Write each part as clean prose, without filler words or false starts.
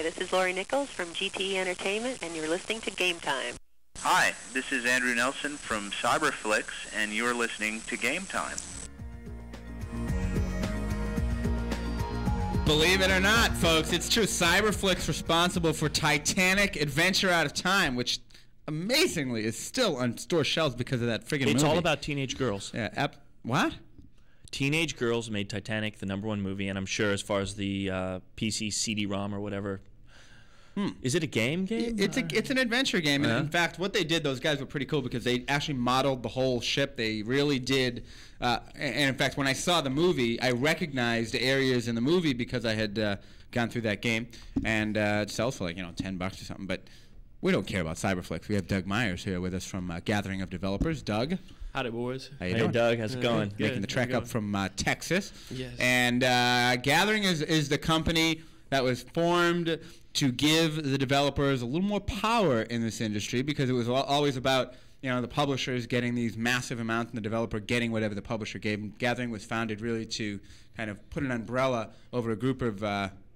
Hi, this is Lori Nichols from GTE Entertainment, and you're listening to Game Time. Hi, this is Andrew Nelson from Cyberflix, and you're listening to Game Time. Believe it or not, folks, it's true. Cyberflix responsible for Titanic Adventure Out of Time, which amazingly is still on store shelves because of that friggin' movie. It's all about teenage girls. Yeah. What? Teenage girls made Titanic the #1 movie, and I'm sure as far as the PC CD-ROM or whatever. Is it a game? It's an adventure game. And in fact, what they did, those guys were pretty cool because they actually modeled the whole ship. They really did. And in fact, when I saw the movie, I recognized areas in the movie because I had gone through that game. And it sells for like, $10 or something. But we don't care about Cyberflix. We have Doug Myres here with us from Gathering of Developers. Doug. Howdy, boys. How you doing? Hey, Doug. How's it going? Good. Making the trek up from Texas. Yes. And Gathering is the company that was formed to give the developers a little more power in this industry because it was always about the publishers getting these massive amounts and the developer getting whatever the publisher gave them. Gathering was founded really to kind of put an umbrella over a group of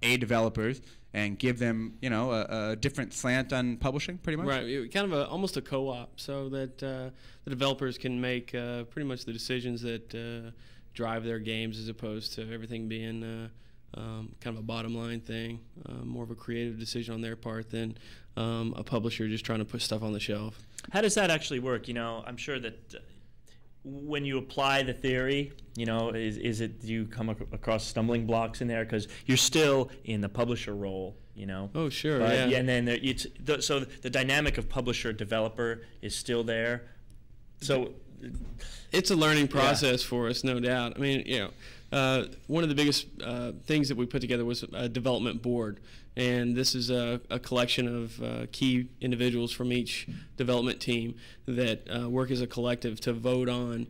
developers and give them a different slant on publishing, pretty much. Right, kind of almost a co-op, so that the developers can make pretty much the decisions that drive their games, as opposed to everything being kind of a bottom line thing, more of a creative decision on their part than a publisher just trying to put stuff on the shelf. How does that actually work? I'm sure that when you apply the theory, do you come across stumbling blocks in there because you're still in the publisher role, Oh, sure, but, yeah. And then so the dynamic of publisher developer is still there. So it's a learning process for us, no doubt. I mean, one of the biggest things that we put together was a development board, and this is a collection of key individuals from each development team that work as a collective to vote on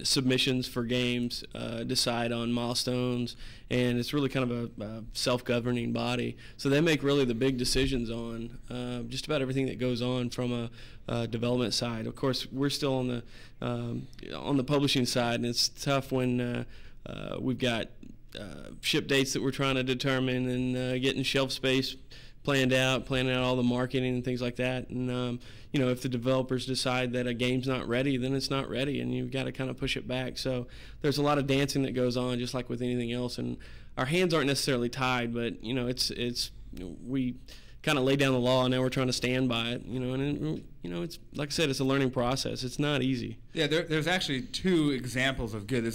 submissions for games, decide on milestones, and it's really kind of a self-governing body. So they make really the big decisions on just about everything that goes on from a development side. Of course, we're still on the publishing side, and it's tough when we've got ship dates that we're trying to determine and getting shelf space planning out all the marketing and things like that. And if the developers decide that a game's not ready, then it's not ready, and you've got to kind of push it back. So there's a lot of dancing that goes on, just like with anything else. And our hands aren't necessarily tied, but it's we kind of lay down the law, and now we're trying to stand by it. And it's like I said, it's a learning process. It's not easy. Yeah, there's actually two examples of good.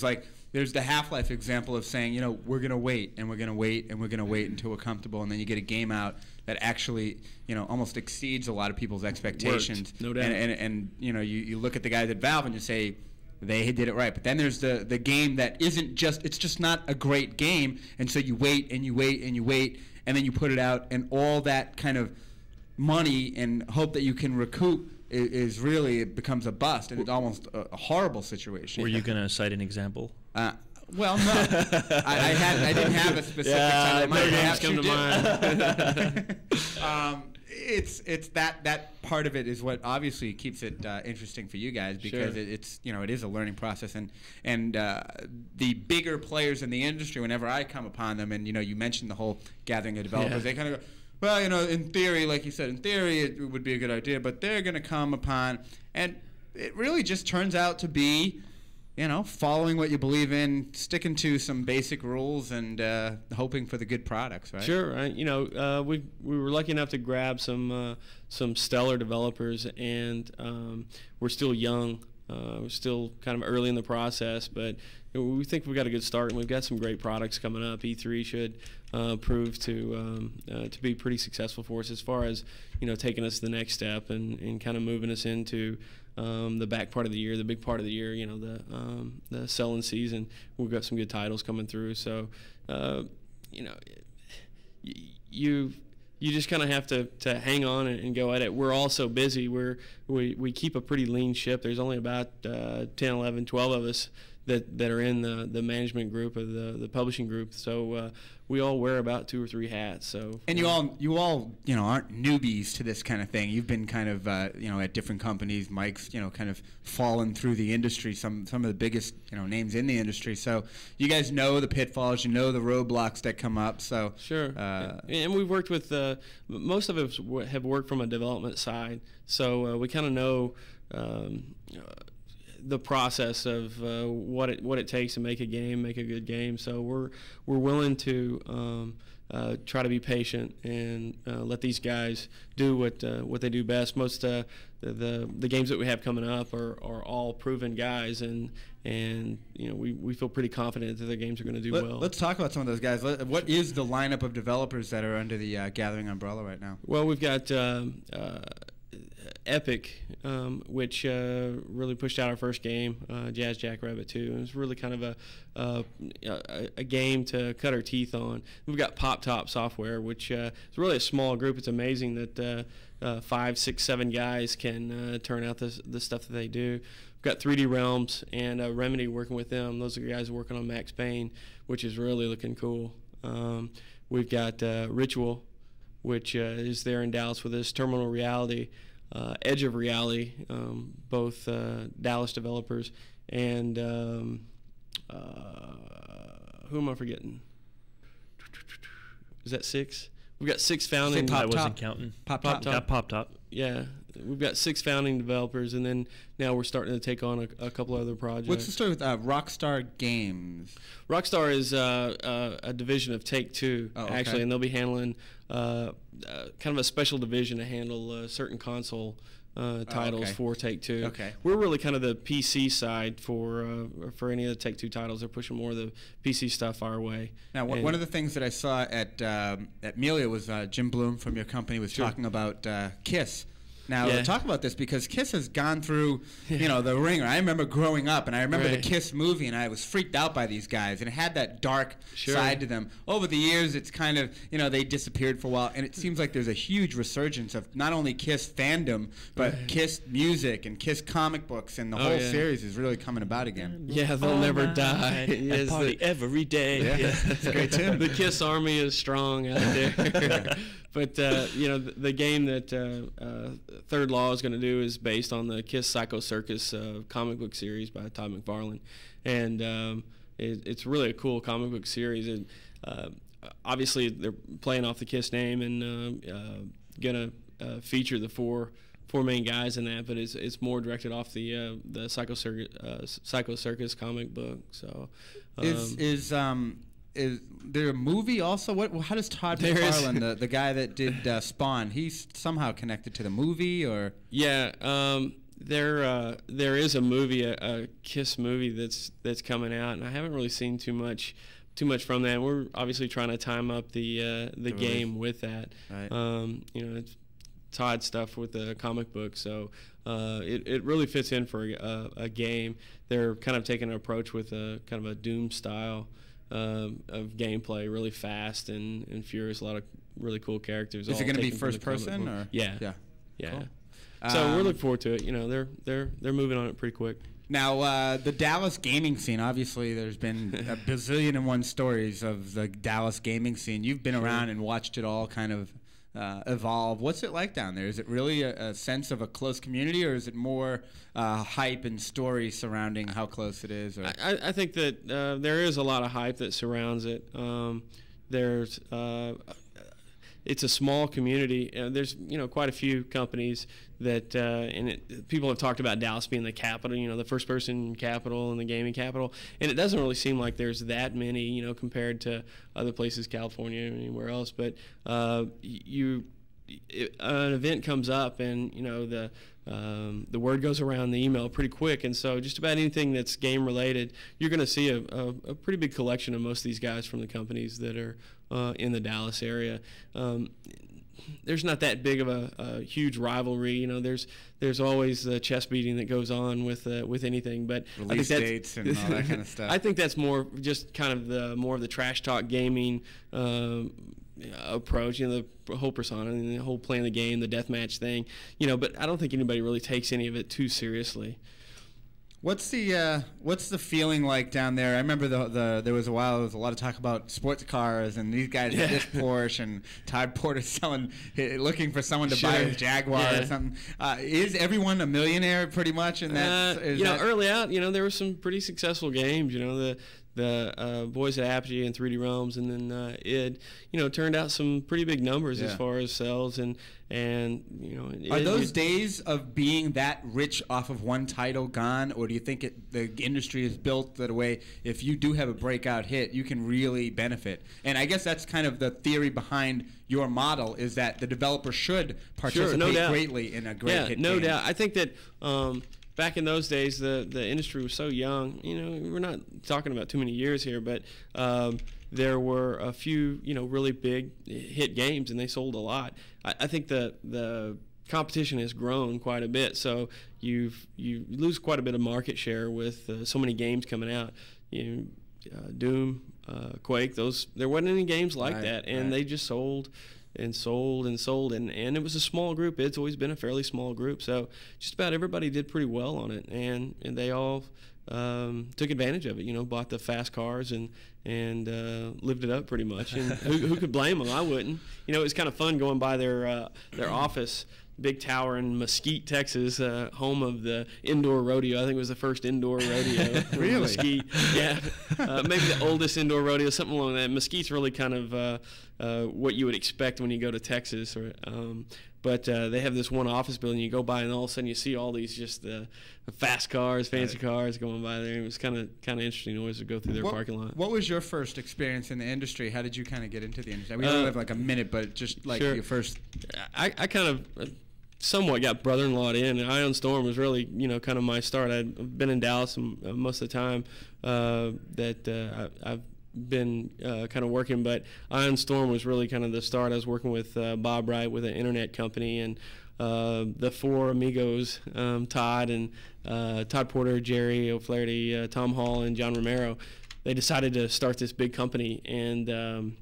There's the Half-Life example of saying, we're going to wait, and we're going to wait, and we're going to wait until we're comfortable, and then you get a game out that actually, almost exceeds a lot of people's expectations. Worked, no doubt. And you look at the guys at Valve and you say, they did it right. But then there's the game that isn't just, it's just not a great game, and so you wait, and you wait, and you wait, and then you put it out, and all that kind of money and hope that you can recoup is really, it becomes a bust, and it's almost a horrible situation. Were you going to cite an example? Well, no. I didn't have a specific time. No games come to mind. It's that part of it is what obviously keeps it interesting for you guys, because Sure. it is a learning process, and the bigger players in the industry, whenever I come upon them, and you mentioned the whole gathering of developers, they kind of go, well, in theory, like you said, in theory it would be a good idea, but they're going to come upon, and it really just turns out to be, following what you believe in, sticking to some basic rules, and hoping for the good products, right? Sure. Right. We were lucky enough to grab some stellar developers, and we're still young. We're still kind of early in the process, but we think we've got a good start, and we've got some great products coming up. E3 should prove to be pretty successful for us as far as taking us to the next step and kind of moving us into the back part of the year, the big part of the year. The selling season. We've got some good titles coming through, so you just kind of have to hang on and go at it. We're all so busy. We keep a pretty lean ship. There's only about 10, 11, 12 of us that are in the management group of the publishing group. So we all wear about 2 or 3 hats. So and you all aren't newbies to this kind of thing. You've been kind of at different companies. Mike's kind of fallen through the industry. Some of the biggest names in the industry. So you guys know the pitfalls. You know the roadblocks that come up. So sure. And we've worked with most of us have worked from a development side. So we kind of know the process of what it takes to make a good game. So we're willing to try to be patient and let these guys do what they do best. Most the games that we have coming up are all proven guys, and we feel pretty confident that their games are going to do well. Let's talk about some of those guys. What is the lineup of developers that are under the Gathering umbrella right now? Well, we've got Epic, which really pushed out our first game, Jazz Jackrabbit 2. It was really kind of a game to cut our teeth on. We've got Pop Top Software, which is really a small group. It's amazing that 5, 6, 7 guys can turn out the stuff that they do. We've got 3D Realms and Remedy working with them. Those are the guys working on Max Payne, which is really looking cool. We've got Ritual, which is there in Dallas with us, Terminal Reality, Edge of Reality, both Dallas developers, and who am I forgetting? Is that 6? We've got 6 founding. I wasn't counting. Pop Top. Yeah, we've got 6 founding developers, and then now we're starting to take on a couple other projects. What's the story with Rockstar Games? Rockstar is a division of Take-Two, actually, and they'll be handling kind of a special division to handle certain console titles for Take-Two. Okay. We're really kind of the PC side for any of the Take-Two titles. They're pushing more of the PC stuff our way. Now, one of the things that I saw at Melia was Jim Bloom from your company was talking about KISS. Now, talk about this, because KISS has gone through, the ringer. I remember growing up, and I remember the KISS movie, and I was freaked out by these guys, and it had that dark side to them. Over the years, it's kind of, they disappeared for a while, and it seems like there's a huge resurgence of not only KISS fandom, but KISS music and KISS comic books, and the whole series is really coming about again. Yeah, they'll never die. I party every day. Yeah, it's a great tune. The KISS army is strong out there. But, the game that Third Law is going to do is based on the KISS Psycho Circus comic book series by Todd McFarlane. And it's really a cool comic book series. And obviously, they're playing off the KISS name and going to feature the four main guys in that, but it's more directed off the Psycho Circus comic book. So is there a movie also? How does Todd McFarlane, the guy that did Spawn, he's somehow connected to the movie, or? Yeah, there is a movie, a KISS movie that's coming out, and I haven't really seen too much from that. We're obviously trying to time up the game with that. Right. It's Todd stuff with the comic book, so it really fits in for a game. They're kind of taking an approach with a kind of a Doom style of gameplay, really fast and furious. A lot of really cool characters. Is it going to be first person, or? Yeah. Cool. So we're looking forward to it. They're moving on it pretty quick. Now, the Dallas gaming scene, obviously there's been a bazillion and one stories of the Dallas gaming scene. You've been around and watched it all kind of evolve. What's it like down there? Is it really a sense of a close community, or is it more hype and story surrounding how close it is? Or? I think that there is a lot of hype that surrounds it. It's a small community. There's quite a few companies that people have talked about Dallas being the capital, the first-person capital and the gaming capital, and it doesn't really seem like there's that many, compared to other places, California or anywhere else. But an event comes up, and the word goes around the email pretty quick, and so just about anything that's game related, you're going to see a pretty big collection of most of these guys from the companies that are in the Dallas area. There's not that big of a huge rivalry. There's always the chest beating that goes on with anything. But release dates and all that kind of stuff. I think that's more just kind of more of the trash talk gaming approach. The whole persona and the whole playing the game, the deathmatch thing. But I don't think anybody really takes any of it too seriously. What's the feeling like down there? I remember there was a while there was a lot of talk about sports cars and these guys had this Porsche and Todd Porter looking for someone to buy his Jaguar or something. Is everyone a millionaire pretty much? And early out, there were some pretty successful games. The boys at Apogee and 3D Realms, and then id, turned out some pretty big numbers as far as sales and Are those days of being that rich off of one title gone, or do you think the industry is built that way? If you do have a breakout hit, you can really benefit. And I guess that's kind of the theory behind your model, is that the developer should participate greatly in a great hit. No doubt. I think that. Back in those days, the industry was so young. We're not talking about too many years here, but there were a few, really big hit games, and they sold a lot. I think the competition has grown quite a bit, so you lose quite a bit of market share with so many games coming out. Doom, Quake, there wasn't any games like that, and they just sold. And sold, and it was a small group. It's always been a fairly small group, so just about everybody did pretty well on it, and they all took advantage of it. Bought the fast cars and lived it up pretty much. And who could blame them? I wouldn't. It was kind of fun going by their office. Big tower in Mesquite, Texas, home of the indoor rodeo. I think it was the first indoor rodeo. Really? Mesquite, yeah. Maybe the oldest indoor rodeo, something along that. Mesquite's really kind of what you would expect when you go to Texas. But they have this one office building. You go by, and all of a sudden you see all these just fast cars, fancy cars going by there. It was kind of interesting always to go through their parking lot. What was your first experience in the industry? How did you kind of get into the industry? We only have like a minute, but just like your first. I kind of somewhat got brother-in-law in, and Ion Storm was really, kind of my start. I'd been in Dallas most of the time that I've been kind of working, but Ion Storm was really kind of the start. I was working with Bob Wright with an internet company, and the four amigos, Todd Porter, Jerry O'Flaherty, Tom Hall, and John Romero, they decided to start this big company, and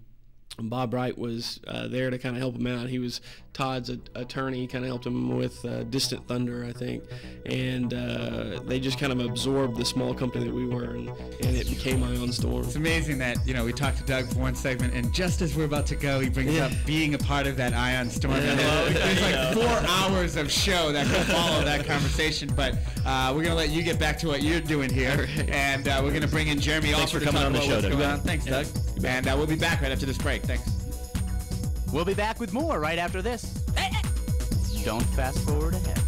Bob Wright was there to kind of help him out. He was Todd's attorney, kind of helped him with Distant Thunder, I think. And they just kind of absorbed the small company that we were, and it became Ion Storm. It's amazing that, we talked to Doug for one segment, and just as we're about to go, he brings up being a part of that Ion Storm. There's like 4 hours of show that could follow that conversation, but we're going to let you get back to what you're doing here, and we're going to bring in Jeremy also to talk about what's going on. Thanks, Doug. And we'll be back right after this break. Thanks. We'll be back with more right after this. Don't fast forward ahead.